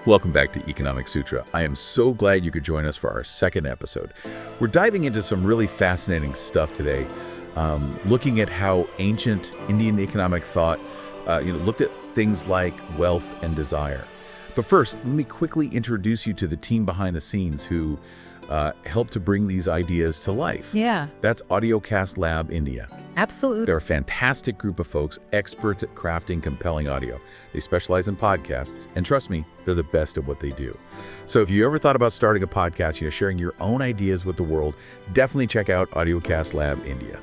Welcome back to Economic Sutra. I am so glad you could join us for our second episode. We're diving into some really fascinating stuff today, looking at how ancient Indian economic thought looked at things like wealth and desire. But first, let me quickly introduce you to the team behind the scenes who helped to bring these ideas to life. Yeah. That's Audiocast Lab India. Absolutely. They're a fantastic group of folks, experts at crafting compelling audio. They specialize in podcasts, and trust me, they're the best at what they do. So if you ever thought about starting a podcast, sharing your own ideas with the world, definitely check out Audiocast Lab India.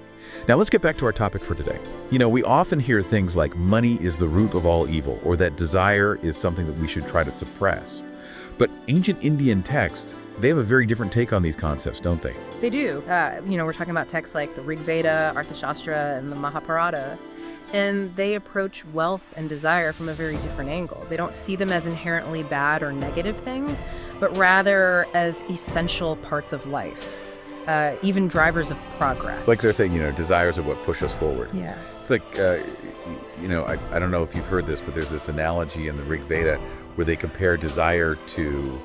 Now let's get back to our topic for today. We often hear things like money is the root of all evil, or that desire is something that we should try to suppress. But ancient Indian texts, they have a very different take on these concepts, don't they? They do. We're talking about texts like the Rig Veda, Arthashastra, and the Mahabharata. And they approach wealth and desire from a very different angle. They don't see them as inherently bad or negative things, but rather as essential parts of life, even drivers of progress. Like they're saying, desires are what push us forward. Yeah. It's like, I don't know if you've heard this, but there's this analogy in the Rig Veda where they compare desire to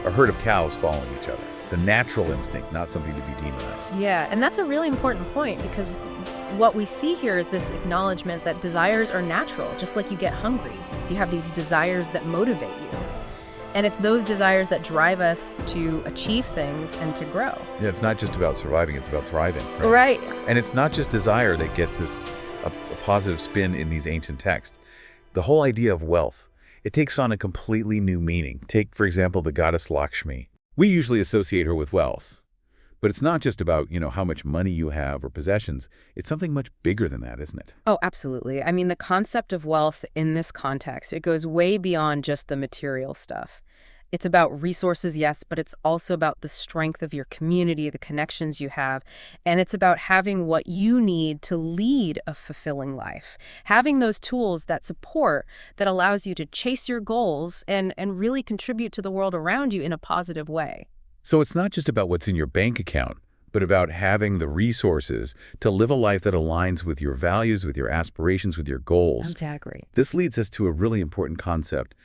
a herd of cows following each other. It's a natural instinct, not something to be demonized. Yeah, and that's a really important point because what we see here is this acknowledgement that desires are natural, just like you get hungry. You have these desires that motivate you. And it's those desires that drive us to achieve things and to grow. Yeah, it's not just about surviving, it's about thriving. Right. And it's not just desire that gets this a positive spin in these ancient texts. The whole idea of wealth, it takes on a completely new meaning. Take, for example, the goddess Lakshmi. We usually associate her with wealth. But it's not just about, how much money you have or possessions. It's something much bigger than that, isn't it? Oh, absolutely. I mean, the concept of wealth in this context, it goes way beyond just the material stuff. It's about resources, yes, but it's also about the strength of your community, the connections you have, and it's about having what you need to lead a fulfilling life. Having those tools that support, that allows you to chase your goals and really contribute to the world around you in a positive way. So it's not just about what's in your bank account, but about having the resources to live a life that aligns with your values, with your aspirations, with your goals. Exactly. This leads us to a really important concept,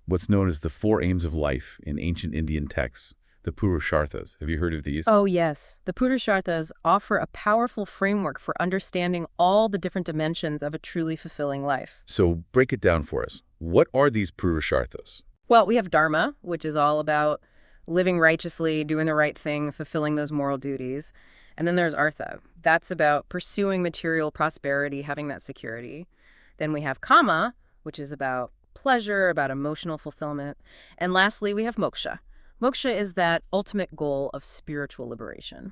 what's known as the four aims of life in ancient Indian texts, the Purusharthas. Have you heard of these? Oh, yes. The Purusharthas offer a powerful framework for understanding all the different dimensions of a truly fulfilling life. So break it down for us. What are these Purusharthas? Well, we have Dharma, which is all about living righteously, doing the right thing, fulfilling those moral duties. And then there's Artha. That's about pursuing material prosperity, having that security. Then we have Kama, which is about pleasure, about emotional fulfillment. And lastly, we have Moksha. Moksha is that ultimate goal of spiritual liberation.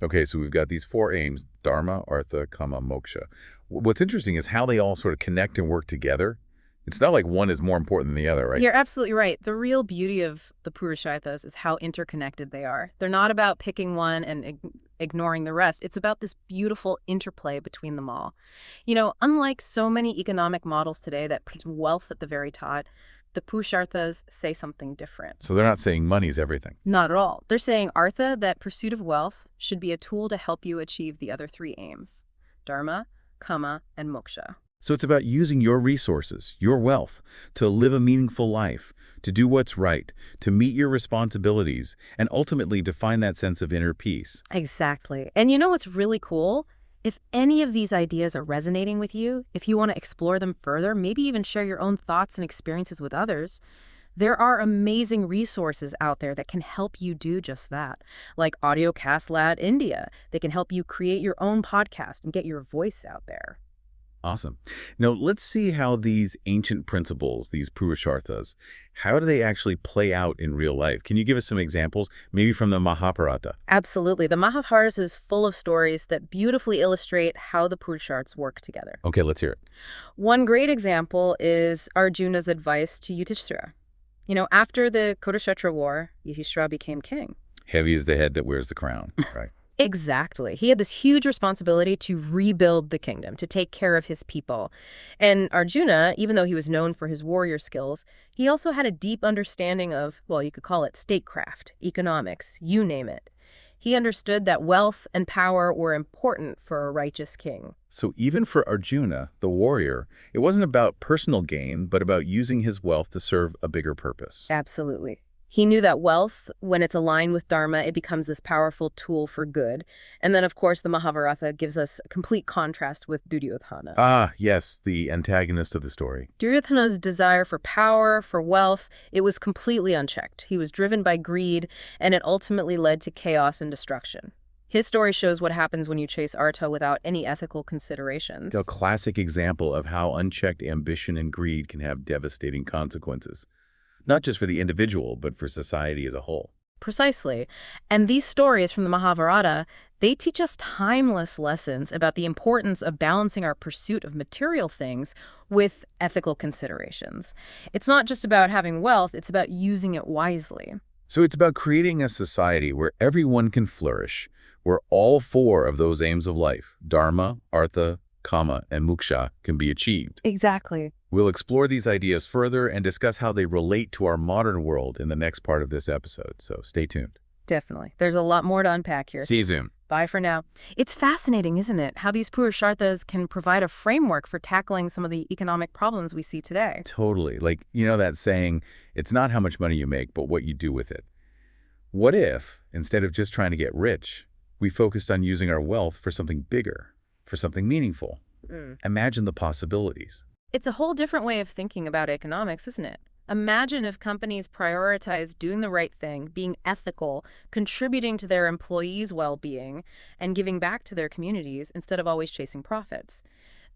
Okay, so we've got these four aims, Dharma, Artha, Kama, Moksha. What's interesting is how they all sort of connect and work together. It's not like one is more important than the other, right? You're absolutely right. The real beauty of the Purusharthas is how interconnected they are. They're not about picking one and ignoring the rest. It's about this beautiful interplay between them all. Unlike so many economic models today that put wealth at the very top, the Purusharthas say something different. So they're not saying money's everything. Not at all. They're saying, Artha, that pursuit of wealth should be a tool to help you achieve the other three aims, Dharma, Kama, and Moksha. So it's about using your resources, your wealth, to live a meaningful life, to do what's right, to meet your responsibilities, and ultimately to find that sense of inner peace. Exactly. And what's really cool? If any of these ideas are resonating with you, if you want to explore them further, maybe even share your own thoughts and experiences with others, there are amazing resources out there that can help you do just that, like Audiocast Lab India. They can help you create your own podcast and get your voice out there. Awesome. Now, let's see how these ancient principles, these Purusharthas, how do they actually play out in real life? Can you give us some examples, maybe from the Mahabharata? Absolutely. The Mahabharata is full of stories that beautifully illustrate how the Purusharthas work together. Okay, let's hear it. One great example is Arjuna's advice to Yudhishthira. After the Kautilya War, Yudhishthira became king. Heavy is the head that wears the crown, right? Exactly. He had this huge responsibility to rebuild the kingdom, to take care of his people. And Arjuna, even though he was known for his warrior skills, he also had a deep understanding of, well, you could call it statecraft, economics, you name it. He understood that wealth and power were important for a righteous king. So even for Arjuna, the warrior, it wasn't about personal gain, but about using his wealth to serve a bigger purpose. Absolutely. He knew that wealth, when it's aligned with Dharma, it becomes this powerful tool for good. And then, of course, the Mahabharata gives us a complete contrast with Duryodhana. Ah, yes, the antagonist of the story. Duryodhana's desire for power, for wealth, it was completely unchecked. He was driven by greed, and it ultimately led to chaos and destruction. His story shows what happens when you chase Artha without any ethical considerations. A classic example of how unchecked ambition and greed can have devastating consequences. Not just for the individual, but for society as a whole. Precisely. And these stories from the Mahabharata, they teach us timeless lessons about the importance of balancing our pursuit of material things with ethical considerations. It's not just about having wealth, it's about using it wisely. So it's about creating a society where everyone can flourish, where all four of those aims of life, Dharma, Artha, Kama, and Moksha, can be achieved. Exactly. We'll explore these ideas further and discuss how they relate to our modern world in the next part of this episode, so stay tuned. Definitely. There's a lot more to unpack here. See you soon. Bye for now. It's fascinating, isn't it, how these Purusharthas can provide a framework for tackling some of the economic problems we see today. Totally. Like, you know that saying, it's not how much money you make, but what you do with it. What if, instead of just trying to get rich, we focused on using our wealth for something bigger, for something meaningful? Imagine the possibilities. It's a whole different way of thinking about economics, isn't it? Imagine if companies prioritize doing the right thing, being ethical, contributing to their employees' well-being, and giving back to their communities instead of always chasing profits.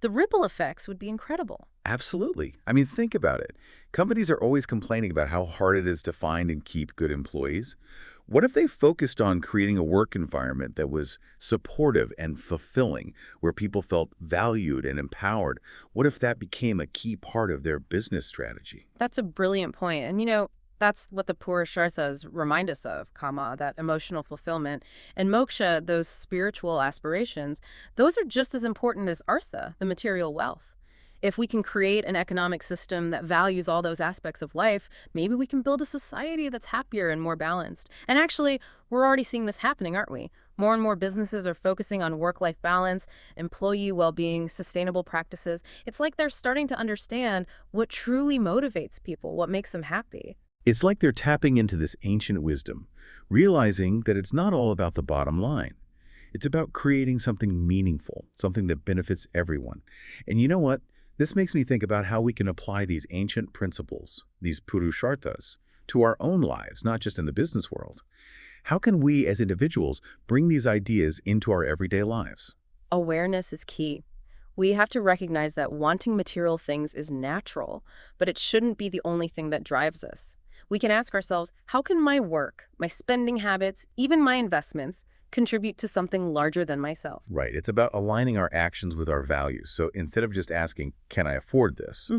The ripple effects would be incredible. Absolutely. I mean, think about it. Companies are always complaining about how hard it is to find and keep good employees. What if they focused on creating a work environment that was supportive and fulfilling, where people felt valued and empowered? What if that became a key part of their business strategy? That's a brilliant point. And that's what the Purusharthas remind us of, Kama, that emotional fulfillment. And Moksha, those spiritual aspirations, those are just as important as Artha, the material wealth. If we can create an economic system that values all those aspects of life, maybe we can build a society that's happier and more balanced. And actually, we're already seeing this happening, aren't we? More and more businesses are focusing on work-life balance, employee well-being, sustainable practices. It's like they're starting to understand what truly motivates people, what makes them happy. It's like they're tapping into this ancient wisdom, realizing that it's not all about the bottom line. It's about creating something meaningful, something that benefits everyone. And you know what? This makes me think about how we can apply these ancient principles, these Purusharthas, to our own lives, not just in the business world. How can we as individuals bring these ideas into our everyday lives? Awareness is key. We have to recognize that wanting material things is natural, but it shouldn't be the only thing that drives us. We can ask ourselves, how can my work, my spending habits, even my investments, contribute to something larger than myself? Right. It's about aligning our actions with our values. So instead of just asking, can I afford this?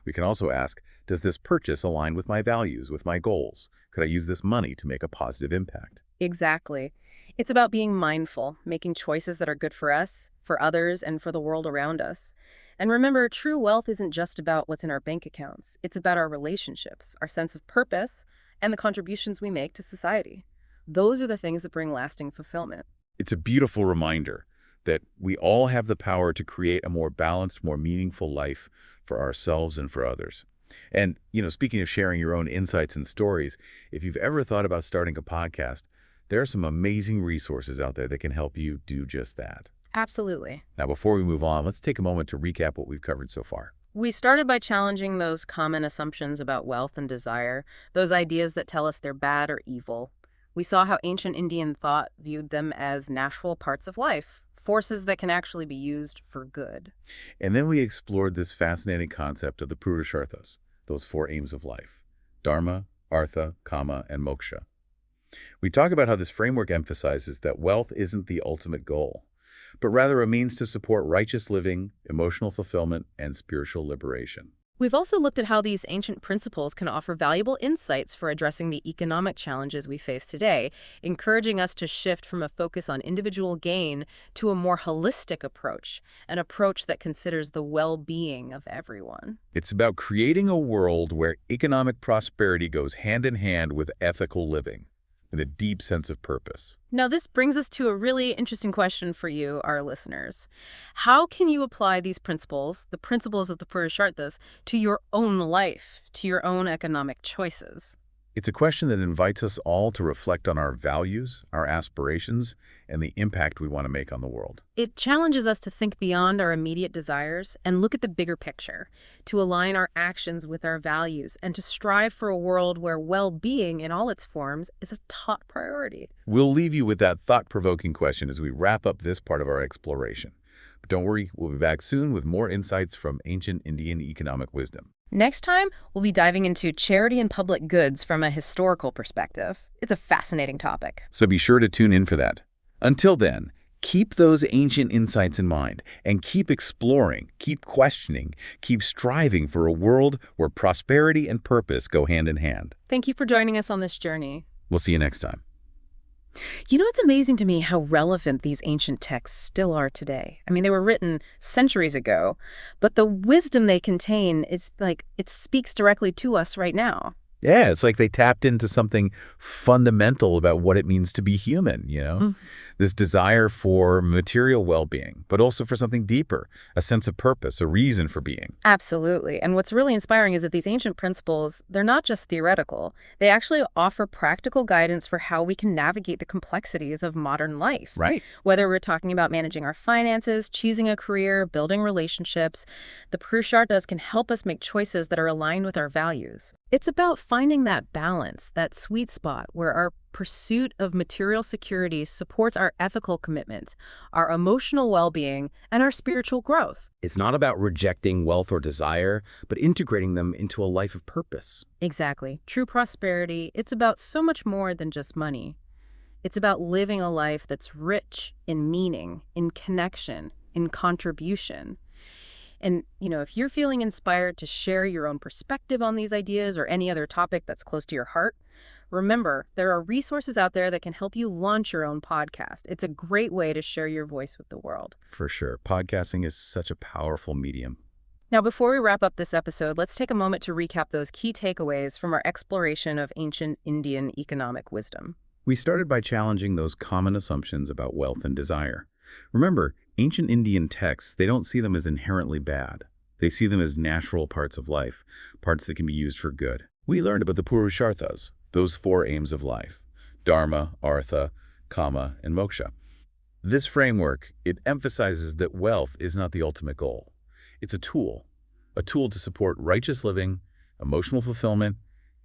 We can also ask, does this purchase align with my values, with my goals? Could I use this money to make a positive impact? Exactly. It's about being mindful, making choices that are good for us, for others, and for the world around us. And remember, true wealth isn't just about what's in our bank accounts. It's about our relationships, our sense of purpose, and the contributions we make to society. Those are the things that bring lasting fulfillment. It's a beautiful reminder that we all have the power to create a more balanced, more meaningful life for ourselves and for others. And, speaking of sharing your own insights and stories, if you've ever thought about starting a podcast, there are some amazing resources out there that can help you do just that. Absolutely. Now, before we move on, let's take a moment to recap what we've covered so far. We started by challenging those common assumptions about wealth and desire, those ideas that tell us they're bad or evil. We saw how ancient Indian thought viewed them as natural parts of life, forces that can actually be used for good. And then we explored this fascinating concept of the Purusharthas, those four aims of life: Dharma, Artha, Kama, and Moksha. We talk about how this framework emphasizes that wealth isn't the ultimate goal, but rather a means to support righteous living, emotional fulfillment, and spiritual liberation. We've also looked at how these ancient principles can offer valuable insights for addressing the economic challenges we face today, encouraging us to shift from a focus on individual gain to a more holistic approach, an approach that considers the well-being of everyone. It's about creating a world where economic prosperity goes hand in hand with ethical living. and a deep sense of purpose. Now, this brings us to a really interesting question for you, our listeners. How can you apply these principles, the principles of the Purusharthas, to your own life, to your own economic choices? It's a question that invites us all to reflect on our values, our aspirations, and the impact we want to make on the world. It challenges us to think beyond our immediate desires and look at the bigger picture, to align our actions with our values, and to strive for a world where well-being in all its forms is a top priority. We'll leave you with that thought-provoking question as we wrap up this part of our exploration. But don't worry, we'll be back soon with more insights from ancient Indian economic wisdom. Next time, we'll be diving into charity and public goods from a historical perspective. It's a fascinating topic. So be sure to tune in for that. Until then, keep those ancient insights in mind and keep exploring, keep questioning, keep striving for a world where prosperity and purpose go hand in hand. Thank you for joining us on this journey. We'll see you next time. You know, it's amazing to me how relevant these ancient texts still are today. I mean, they were written centuries ago, but the wisdom they contain is like it speaks directly to us right now. Yeah, it's like they tapped into something fundamental about what it means to be human. This desire for material well-being, but also for something deeper, a sense of purpose, a reason for being. Absolutely. And what's really inspiring is that these ancient principles, they're not just theoretical. They actually offer practical guidance for how we can navigate the complexities of modern life. Right. Whether we're talking about managing our finances, choosing a career, building relationships, the Purusharthas can help us make choices that are aligned with our values. It's about finding that balance, that sweet spot where our pursuit of material security supports our ethical commitments, our emotional well-being, and our spiritual growth. It's not about rejecting wealth or desire, but integrating them into a life of purpose. Exactly. True prosperity, it's about so much more than just money. It's about living a life that's rich in meaning, in connection, in contribution. And, if you're feeling inspired to share your own perspective on these ideas or any other topic that's close to your heart, remember, there are resources out there that can help you launch your own podcast. It's a great way to share your voice with the world. For sure. Podcasting is such a powerful medium. Now, before we wrap up this episode, let's take a moment to recap those key takeaways from our exploration of ancient Indian economic wisdom. We started by challenging those common assumptions about wealth and desire. Remember, ancient Indian texts, they don't see them as inherently bad. They see them as natural parts of life, parts that can be used for good. We learned about the Purusharthas, those 4 aims of life: Dharma, Artha, Kama, and Moksha. This framework, it emphasizes that wealth is not the ultimate goal. It's a tool to support righteous living, emotional fulfillment,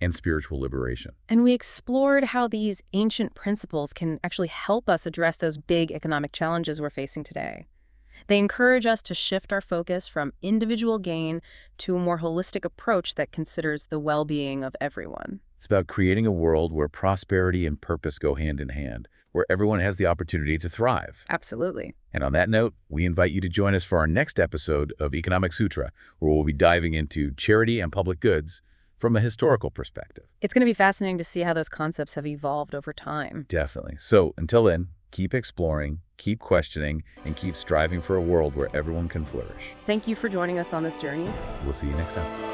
and spiritual liberation. And we explored how these ancient principles can actually help us address those big economic challenges we're facing today. They encourage us to shift our focus from individual gain to a more holistic approach that considers the well-being of everyone. It's about creating a world where prosperity and purpose go hand in hand, where everyone has the opportunity to thrive. Absolutely. And on that note, we invite you to join us for our next episode of Economic Sutra, where we'll be diving into charity and public goods from a historical perspective. It's going to be fascinating to see how those concepts have evolved over time. Definitely. So until then, keep exploring, keep questioning, and keep striving for a world where everyone can flourish. Thank you for joining us on this journey. We'll see you next time.